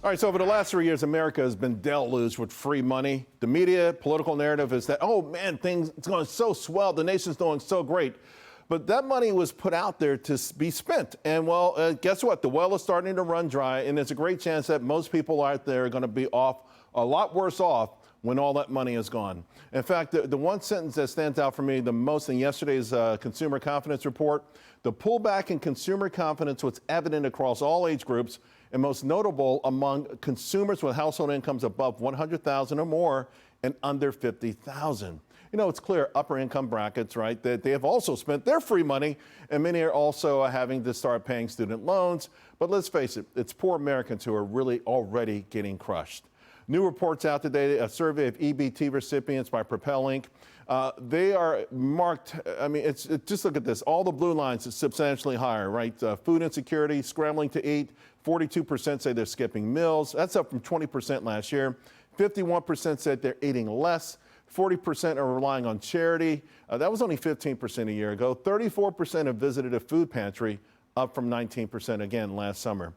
All right, so over the last 3 years, America has been deluged with free money. The media, political narrative is that, oh man, it's going so swell, the nation's doing so great. But that money was put out there to be spent. And well, guess what? The well is starting to run dry, and there's a great chance that most people out there are going to be off a lot worse off when all that money is gone. In fact, the one sentence that stands out for me the most in yesterday's consumer confidence report, the pullback in consumer confidence was evident across all age groups and most notable among consumers with household incomes above $100,000 or more and under $50,000. You know, it's clear upper income brackets, right, that they have also spent their free money, and many are also having to start paying student loans. But let's face it, it's poor Americans who are really already getting crushed. New reports out today, a survey of EBT recipients by Propel Inc. They are marked, I mean, just look at this. All the blue lines is substantially higher, right? Food insecurity, scrambling to eat. 42% say they're skipping meals. That's up from 20% last year. 51% said they're eating less. 40% are relying on charity. That was only 15% a year ago. 34% have visited a food pantry, up from 19% again last summer.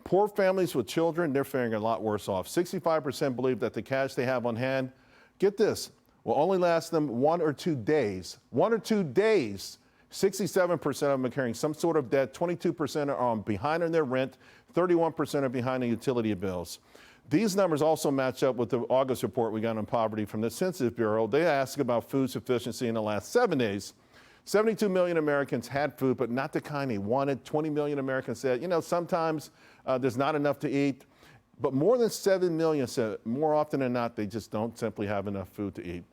Poor families with children, they're faring a lot worse off. 65% believe that the cash they have on hand, get this, will only last them 1 or 2 days. 1 or 2 days. 67% of them are carrying some sort of debt. 22% are behind on their rent. 31% are behind on utility bills. These numbers also match up with the August report we got on poverty from the Census Bureau. They asked about food sufficiency in the last 7 days. 72 million Americans had food, but not the kind they wanted. 20 million Americans said, you know, sometimes there's not enough to eat. But more than 7 million said more often than not, they just don't simply have enough food to eat.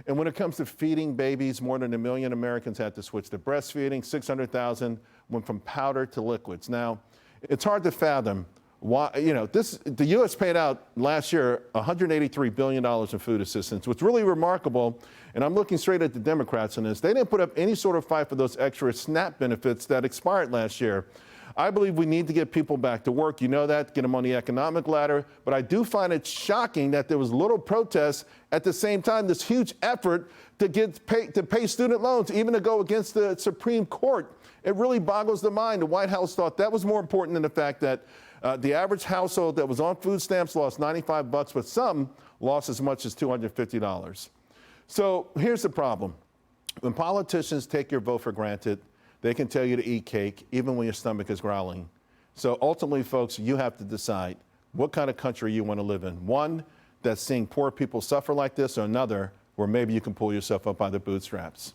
And when it comes to feeding babies, more than 1 million Americans had to switch to breastfeeding. 600,000 went from powder to liquids. Now, it's hard to fathom why, you know, the U.S. paid out last year $183 billion in food assistance. What's really remarkable, and I'm looking straight at the Democrats on this, they didn't put up any sort of fight for those extra SNAP benefits that expired last year. I believe we need to get people back to work. You know that, get them on the economic ladder. But I do find it shocking that there was little protest at the same time, this huge effort to pay student loans, even to go against the Supreme Court. It really boggles the mind. The White House thought that was more important than the fact that the average household that was on food stamps lost $95, but some lost as much as $250. So here's the problem. When politicians take your vote for granted, they can tell you to eat cake even when your stomach is growling. So ultimately, folks, you have to decide what kind of country you want to live in. One that's seeing poor people suffer like this, or another where maybe you can pull yourself up by the bootstraps.